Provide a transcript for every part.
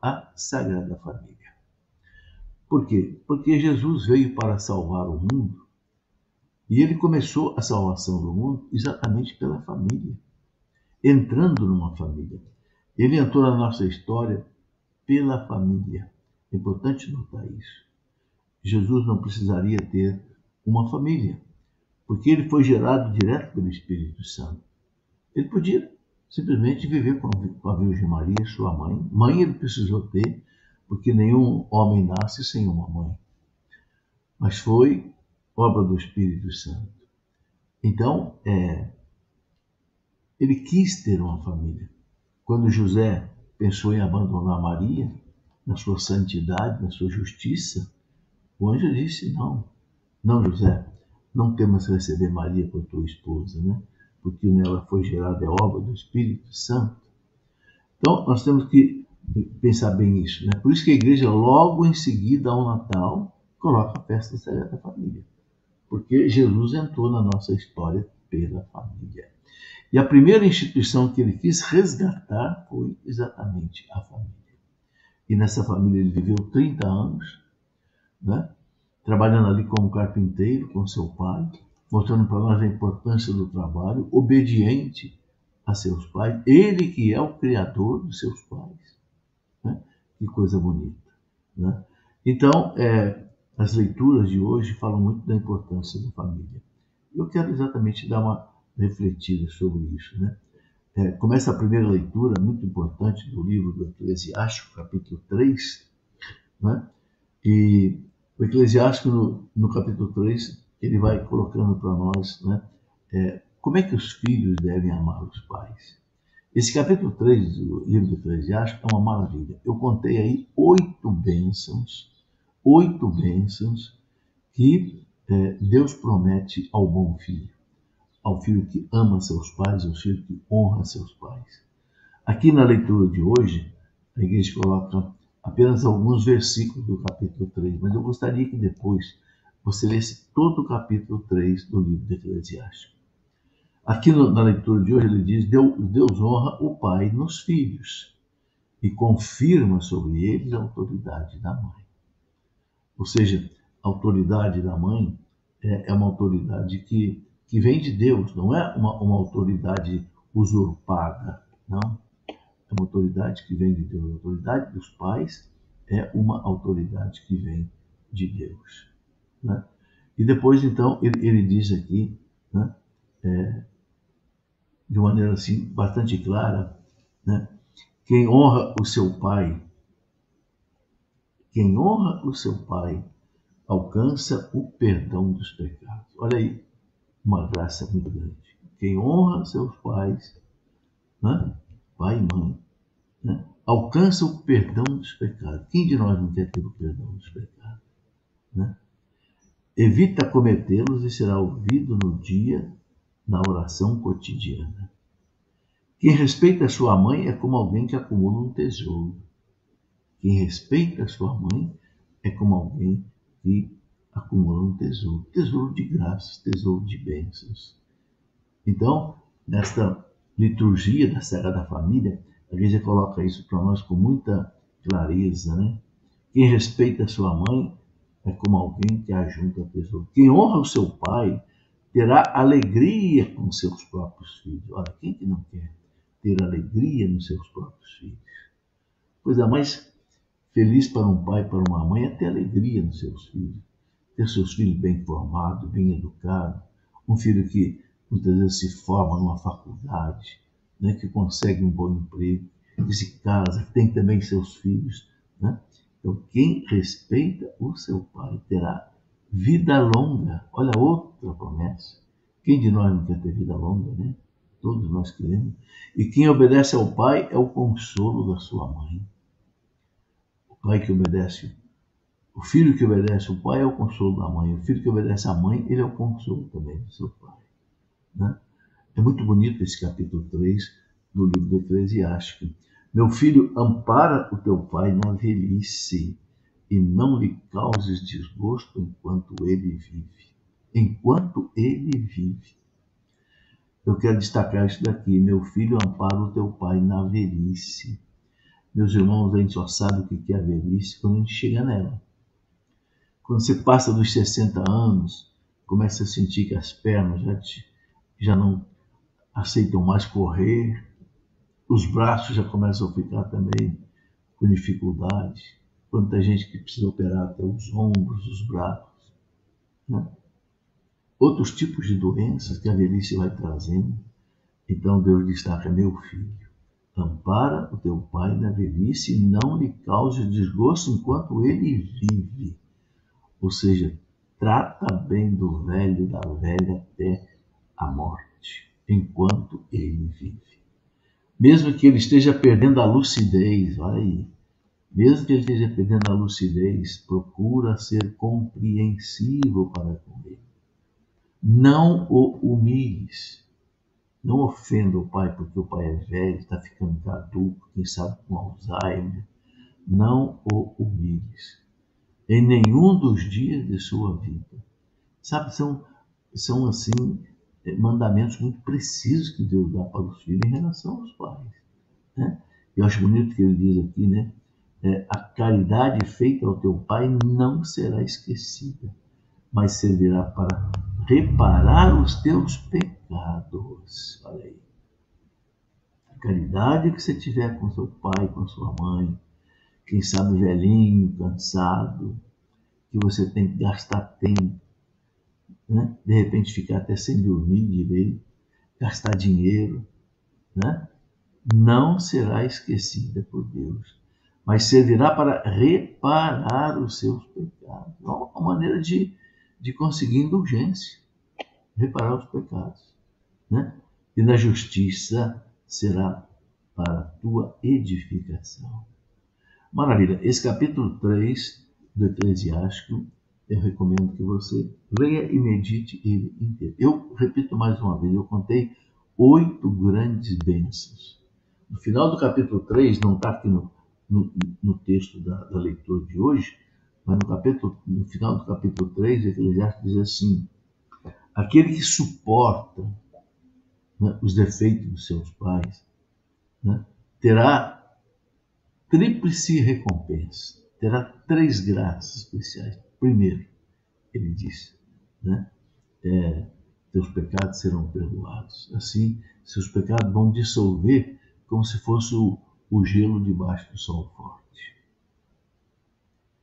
a Sagrada Família. Por quê? Porque Jesus veio para salvar o mundo e ele começou a salvação do mundo exatamente pela família, entrando numa família. Ele entrou na nossa história pela família. É importante notar isso. Jesus não precisaria ter uma família, porque ele foi gerado direto pelo Espírito Santo. Ele podia simplesmente viver com a Virgem Maria, sua mãe. Mãe ele precisou ter, porque nenhum homem nasce sem uma mãe. Mas foi obra do Espírito Santo. Então, ele quis ter uma família. Quando José pensou em abandonar Maria, na sua santidade, na sua justiça, o anjo disse: não, José, não temas receber Maria por tua esposa, né? Porque nela foi gerada a obra do Espírito Santo. Então, nós temos que pensar bem isso, né? Por isso que a igreja, logo em seguida ao Natal, coloca a festa da Sagrada Família. Porque Jesus entrou na nossa história pela família. E a primeira instituição que ele quis resgatar foi exatamente a família. E nessa família ele viveu 30 anos, né? Trabalhando ali como carpinteiro com seu pai, mostrando para nós a importância do trabalho, obediente a seus pais, ele que é o criador dos seus pais. Né? Que coisa bonita. Né? Então, as leituras de hoje falam muito da importância da família. Eu quero exatamente dar uma refletida sobre isso. Né? Começa a primeira leitura, muito importante, do livro do Eclesiástico, capítulo 3, né? E o Eclesiástico, no capítulo 3, ele vai colocando para nós, né, como é que os filhos devem amar os pais. Esse capítulo 3 do livro do Eclesiástico é uma maravilha. Eu contei aí 8 bênçãos que Deus promete ao bom filho, ao filho que ama seus pais, ao filho que honra seus pais. Aqui na leitura de hoje, a igreja coloca apenas alguns versículos do capítulo 3, mas eu gostaria que depois você lesse todo o capítulo 3 do livro de Eclesiástico. Aqui na leitura de hoje ele diz: Deus honra o pai nos filhos e confirma sobre eles a autoridade da mãe. Ou seja, a autoridade da mãe é uma autoridade que vem de Deus, não é uma autoridade usurpada, não. É uma autoridade que vem de Deus. A autoridade dos pais é uma autoridade que vem de Deus. Né? E depois, então, ele diz aqui, né, de maneira assim, bastante clara, né, quem honra o seu pai, alcança o perdão dos pecados. Olha aí, uma graça muito grande. Quem honra seus pais, né, pai e mãe, né, alcança o perdão dos pecados. Quem de nós não quer ter o perdão dos pecados? Né? Evita cometê-los e será ouvido no dia, na oração cotidiana. Quem respeita a sua mãe é como alguém que acumula um tesouro. Quem respeita a sua mãe é como alguém que acumula um tesouro. Tesouro de graças, tesouro de bênçãos. Então, nesta liturgia da Sagrada Família, a igreja coloca isso para nós com muita clareza, né? Quem respeita a sua mãe é como alguém que ajunta tesouro. Quem honra o seu pai terá alegria com seus próprios filhos. Olha, quem que não quer ter alegria nos seus próprios filhos? Coisa mais feliz para um pai, para uma mãe, é ter alegria nos seus filhos. Ter seus filhos bem formados, bem educados. Um filho que muitas vezes se forma numa faculdade, né, que consegue um bom emprego, que se casa, que tem também seus filhos. Né? Então, quem respeita o seu pai terá vida longa. Olha outra promessa. Quem de nós não quer ter vida longa, né? Todos nós queremos. E quem obedece ao pai é o consolo da sua mãe. O pai que obedece, o filho que obedece o pai é o consolo da mãe. O filho que obedece à mãe, ele é o consolo também do seu pai. Né? É muito bonito esse capítulo 3 do livro do Eclesiástico. Meu filho, ampara o teu pai na velhice e não lhe causes desgosto enquanto ele vive. Enquanto ele vive. Eu quero destacar isso daqui. Meu filho, ampara o teu pai na velhice. Meus irmãos, a gente só sabe o que é a velhice quando a gente chega nela. Quando você passa dos 60 anos, começa a sentir que as pernas já não aceitam mais correr, os braços já começam a ficar também com dificuldade. Quanta gente que precisa operar até os ombros, os braços, né? Outros tipos de doenças que a velhice vai trazendo. Então Deus destaca: meu filho, ampara o teu pai na velhice e não lhe cause desgosto enquanto ele vive. Ou seja, trata bem do velho, da velha até a morte, enquanto ele vive. Mesmo que ele esteja perdendo a lucidez, olha aí, mesmo que ele esteja perdendo a lucidez, procura ser compreensivo para com ele. Não o humilhes. Não ofenda o pai porque o pai é velho, está ficando caduco, quem sabe com Alzheimer. Não o humilhes em nenhum dos dias de sua vida. Sabe, são assim, mandamentos muito precisos que Deus dá para os filhos em relação aos pais, né? Eu acho bonito que ele diz aqui, né? A caridade feita ao teu pai não será esquecida, mas servirá para reparar os teus pecados. Olha aí. A caridade que você tiver com seu pai, com sua mãe, quem sabe velhinho, cansado, que você tem que gastar tempo, né? De repente ficar até sem dormir direito, gastar dinheiro, né? Não será esquecida por Deus, mas servirá para reparar os seus pecados. É uma maneira de conseguir indulgência, reparar os pecados, né? E na justiça será para a tua edificação. Maravilha. Esse capítulo 3 do Eclesiástico, eu recomendo que você leia e medite ele inteiro. Eu repito mais uma vez, eu contei 8 grandes bênçãos. No final do capítulo 3, não está aqui no texto da leitura de hoje, mas no final do capítulo 3, o Eclesiástico diz assim: aquele que suporta, né, os defeitos dos seus pais, né, terá tríplice recompensa, terá 3 graças especiais. Primeiro, ele diz, né, teus pecados serão perdoados. Assim, seus pecados vão dissolver como se fosse o gelo debaixo do sol forte.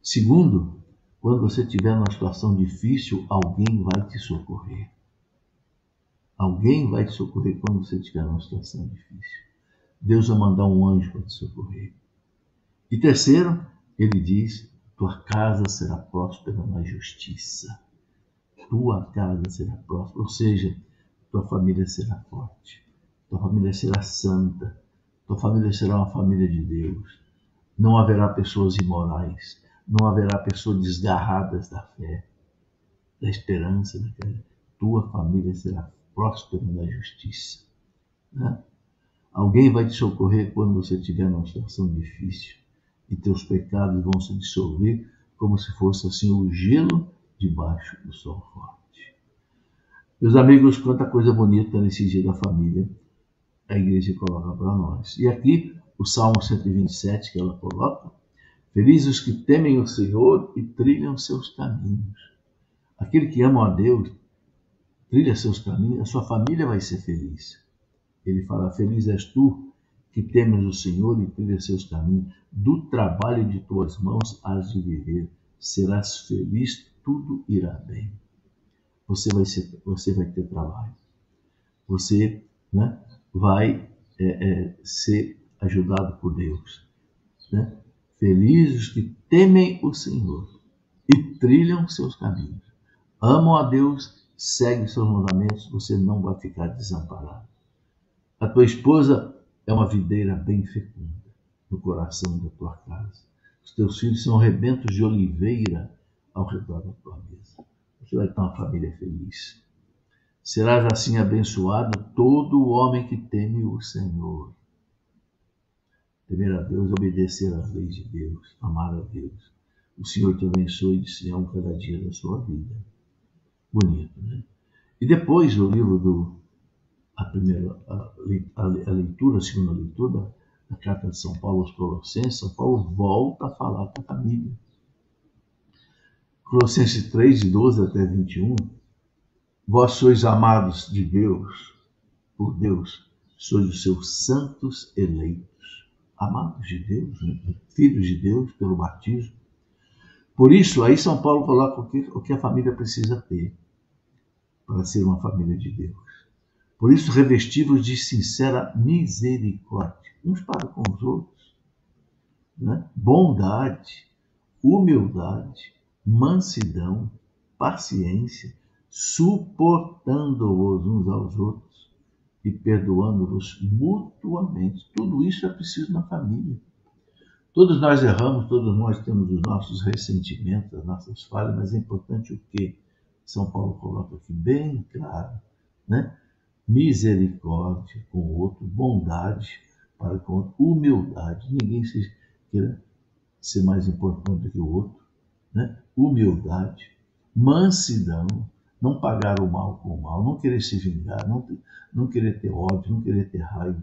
Segundo, quando você estiver numa situação difícil, alguém vai te socorrer. Alguém vai te socorrer quando você estiver numa situação difícil. Deus vai mandar um anjo para te socorrer. E terceiro, ele diz: tua casa será próspera na justiça. Tua casa será próspera, ou seja, tua família será forte, tua família será santa, tua família será uma família de Deus. Não haverá pessoas imorais, não haverá pessoas desgarradas da fé, da esperança, da fé. Tua família será próspera na justiça, né? Alguém vai te socorrer quando você estiver numa situação difícil e teus pecados vão se dissolver como se fosse assim o gelo debaixo do sol forte. Meus amigos, quanta coisa bonita nesse dia da família a igreja coloca para nós. E aqui o Salmo 127 que ela coloca: felizes os que temem o Senhor e trilham seus caminhos. Aquele que ama a Deus, trilha seus caminhos, a sua família vai ser feliz. Ele fala: feliz és tu que temes o Senhor e trilha seus caminhos. Do trabalho de tuas mãos has de viver. Serás feliz, tudo irá bem. Você vai ter trabalho. Você, né, vai ser ajudado por Deus, né? Felizes os que temem o Senhor e trilham seus caminhos. Amam a Deus, seguem seus mandamentos, você não vai ficar desamparado. A tua esposa é uma videira bem fecunda no coração da tua casa. Os teus filhos são rebentos de oliveira ao redor da tua mesa. Você vai ter uma família feliz. Serás assim abençoado todo o homem que teme o Senhor. Temer a Deus, obedecer às leis de Deus, amar a Deus. O Senhor te abençoe de Sião cada dia da sua vida. Bonito, né? E depois o livro a segunda leitura na carta de São Paulo aos Colossenses, São Paulo volta a falar da família. Colossenses 3, de 12 até 21, vós sois amados de Deus, por Deus, sois os seus santos eleitos, amados de Deus, né? Filhos de Deus pelo batismo. Por isso, aí São Paulo coloca o que a família precisa ter para ser uma família de Deus. Por isso, revestivos de sincera misericórdia, uns para com os outros, né? Bondade, humildade, mansidão, paciência, suportando-vos uns aos outros e perdoando-vos mutuamente. Tudo isso é preciso na família. Todos nós erramos, todos nós temos os nossos ressentimentos, as nossas falhas, mas é importante o que São Paulo coloca aqui bem claro, né? Misericórdia com o outro, bondade para com o outro, humildade. Ninguém queira ser mais importante do que o outro, né? Humildade, mansidão, não pagar o mal com o mal, não querer se vingar, não querer ter ódio, não querer ter raiva,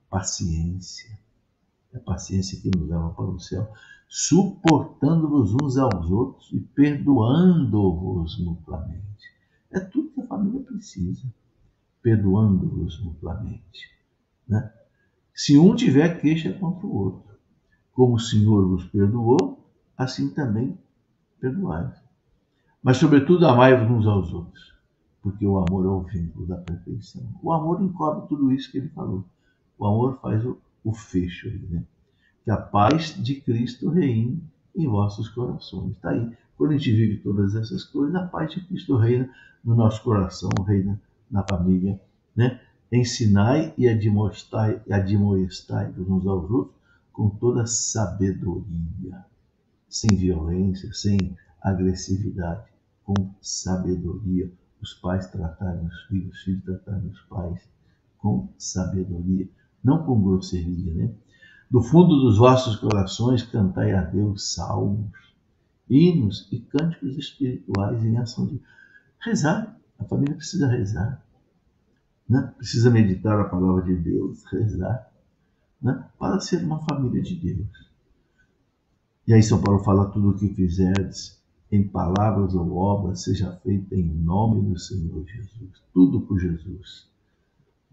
paciência. É a paciência que nos leva para o céu, suportando-vos uns aos outros e perdoando-vos mutuamente. É tudo que a família precisa, perdoando-vos mutuamente, né? Se um tiver queixa contra o outro, como o Senhor vos perdoou, assim também perdoai. Mas, sobretudo, amai-vos uns aos outros, porque o amor é o vínculo da perfeição. O amor encobre tudo isso que ele falou. O amor faz o fecho aí, né? Que a paz de Cristo reine em vossos corações. Está aí. Quando a gente vive todas essas coisas, a paz de Cristo reina no nosso coração, reina na família, né? Ensinai e admoestai uns aos outros com toda sabedoria, sem violência, sem agressividade, com sabedoria. Os pais tratarem os filhos tratarem os pais com sabedoria, não com grosseria, né? Do fundo dos vossos corações cantai a Deus salmos, hinos e cânticos espirituais em ação de rezar. A família precisa rezar, né? Precisa meditar a palavra de Deus, rezar, né? Para ser uma família de Deus. E aí São Paulo fala: tudo o que fizerdes, em palavras ou obras, seja feito em nome do Senhor Jesus. Tudo por Jesus,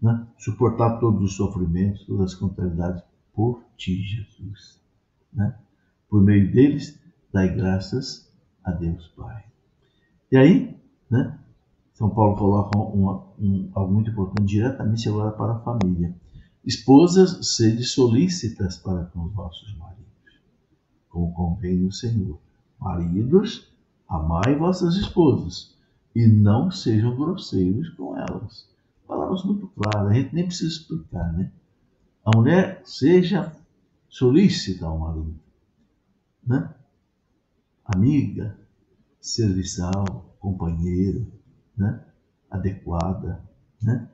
né? Suportar todos os sofrimentos, todas as contrariedades por ti, Jesus, né? Por meio deles, dai graças a Deus Pai. E aí, né? São Paulo coloca algo muito importante diretamente agora para a família. Esposas, sede solícitas para com os vossos maridos, como convém no Senhor. Maridos, amai vossas esposas e não sejam grosseiros com elas. Palavras muito claras, a gente nem precisa explicar, né? A mulher seja solícita ao marido, né? Amiga, serviçal, companheiro, né? Adequada, né?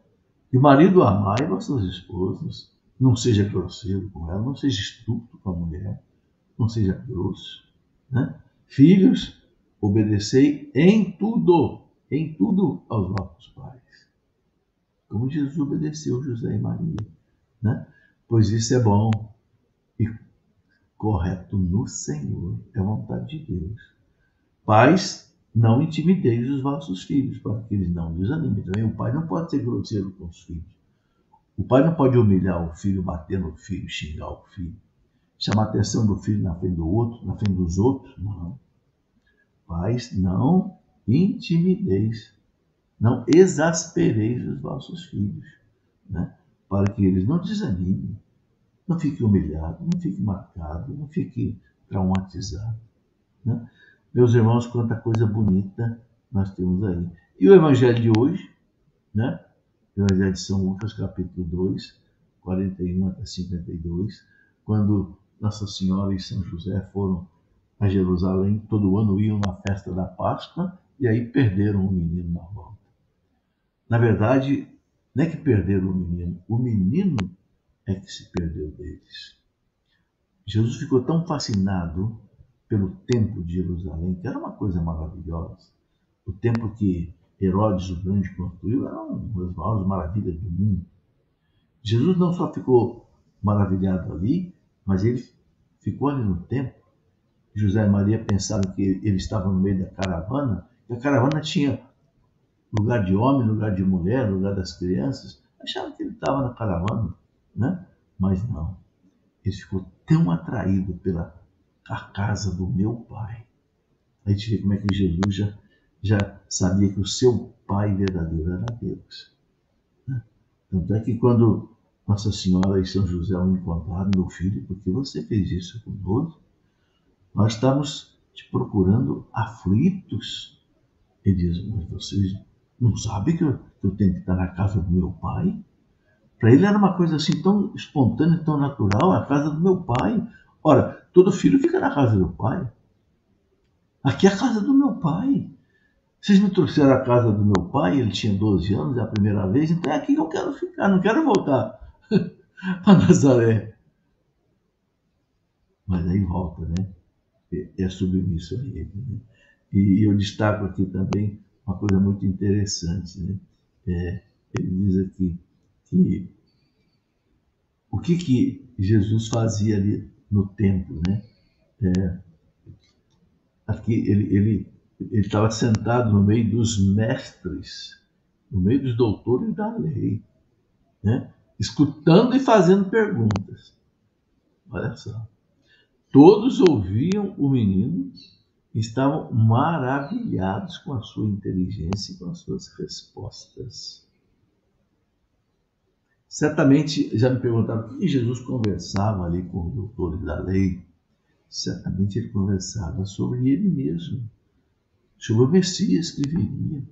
E o marido, amai vossas esposas, não seja grosseiro com ela, não seja estúpido com a mulher, não seja grosso, né? Filhos, obedecei em tudo aos vossos pais, como Jesus obedeceu José e Maria, né? Pois isso é bom e correto no Senhor, é a vontade de Deus. Pais, não intimideis os vossos filhos, para que eles não desanimem. Também o pai não pode ser grosseiro com os filhos. O pai não pode humilhar o filho, bater no filho, xingar o filho, chamar a atenção do filho na frente do outro, na frente dos outros. Não. Pais, não intimideis, não exaspereis os vossos filhos, né? Para que eles não desanimem, não fiquem humilhados, não fiquem marcados, não fiquem traumatizados, né? Meus irmãos, quanta coisa bonita nós temos aí. E o Evangelho de hoje, né? O Evangelho de São Lucas, capítulo 2, 41 até 52, quando Nossa Senhora e São José foram a Jerusalém, todo ano iam na festa da Páscoa, e aí perderam o menino na volta. Na verdade, não é que perderam o menino é que se perdeu deles. Jesus ficou tão fascinado pelo templo de Jerusalém, que era uma coisa maravilhosa. O templo que Herodes o Grande construiu era uma das maiores maravilhas do mundo. Jesus não só ficou maravilhado ali, mas ele ficou ali no templo. José e Maria pensaram que ele estava no meio da caravana, e a caravana tinha lugar de homem, lugar de mulher, lugar das crianças. Achavam que ele estava na caravana, né? Mas não. Ele ficou tão atraído pela a casa do meu pai. A gente vê como é que Jesus já sabia que o seu pai verdadeiro era Deus. Né? Tanto é que quando Nossa Senhora e São José o encontraram, meu filho, por que você fez isso conosco? Nós estamos te procurando aflitos. Ele diz, mas vocês não sabem que eu tenho que estar na casa do meu pai? Para ele era uma coisa assim tão espontânea, tão natural, a casa do meu pai. Ora, todo filho fica na casa do pai. Aqui é a casa do meu pai. Vocês me trouxeram à casa do meu pai, ele tinha 12 anos, é a primeira vez, então é aqui que eu quero ficar, não quero voltar para Nazaré. Mas aí volta, né? É submisso a ele. Né? E eu destaco aqui também uma coisa muito interessante. Né? Ele diz aqui que o que Jesus fazia ali no templo. Né? Aqui ele estava sentado no meio dos mestres, no meio dos doutores da lei, né? Escutando e fazendo perguntas. Olha só. Todos ouviam o menino e estavam maravilhados com a sua inteligência e com as suas respostas. Certamente já me perguntaram por que Jesus conversava ali com os doutores da lei. Certamente ele conversava sobre ele mesmo, sobre o Messias que viria.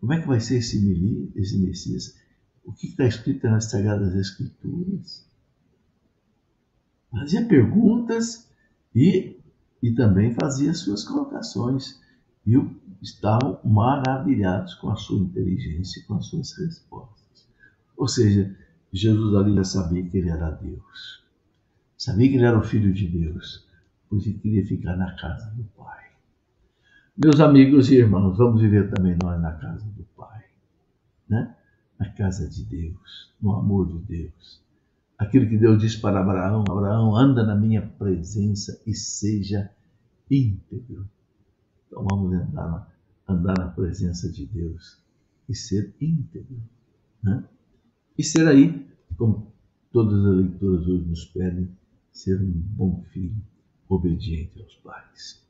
Como é que vai ser esse Messias? O que está escrito nas Sagradas Escrituras? Fazia perguntas e também fazia suas colocações. E estavam maravilhados com a sua inteligência e com as suas respostas. Ou seja, Jesus ali já sabia que ele era Deus. Sabia que ele era o Filho de Deus, porque queria ficar na casa do Pai. Meus amigos e irmãos, vamos viver também nós na casa do Pai, né? Na casa de Deus, no amor de Deus. Aquilo que Deus disse para Abraão, Abraão, anda na minha presença e seja íntegro. Então vamos andar na presença de Deus e ser íntegro, né? E ser aí, como todas as leituras hoje nos pedem, ser um bom filho, obediente aos pais.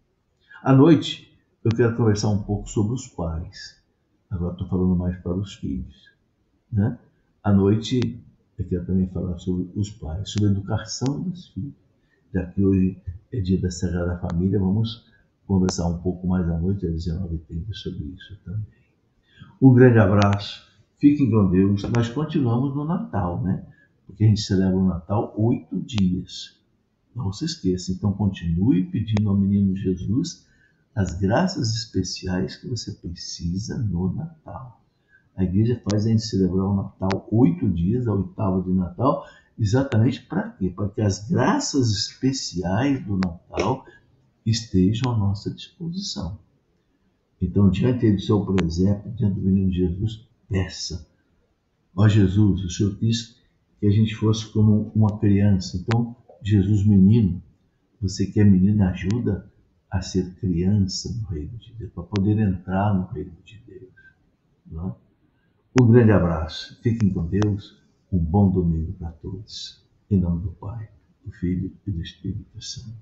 À noite, eu quero conversar um pouco sobre os pais. Agora estou falando mais para os filhos, né? À noite, eu quero também falar sobre os pais, sobre a educação dos filhos. Já que hoje é dia da Sagrada Família, vamos conversar um pouco mais à noite, às 19h30, sobre isso também. Um grande abraço, fiquem com Deus. Nós continuamos no Natal, né? Porque a gente celebra o Natal 8 dias. Não se esqueça, então continue pedindo ao menino Jesus as graças especiais que você precisa no Natal. A igreja faz a gente celebrar o Natal 8 dias, a oitava de Natal, exatamente para quê? Para que as graças especiais do Natal estejam à nossa disposição. Então, diante do seu presépio, diante do menino Jesus, peça. Ó Jesus, o Senhor quis que a gente fosse como uma criança. Então, Jesus menino, você que é menino, ajuda a ser criança no reino de Deus, para poder entrar no reino de Deus. Não é? Um grande abraço, fiquem com Deus, um bom domingo para todos. Em nome do Pai, do Filho e do Espírito Santo.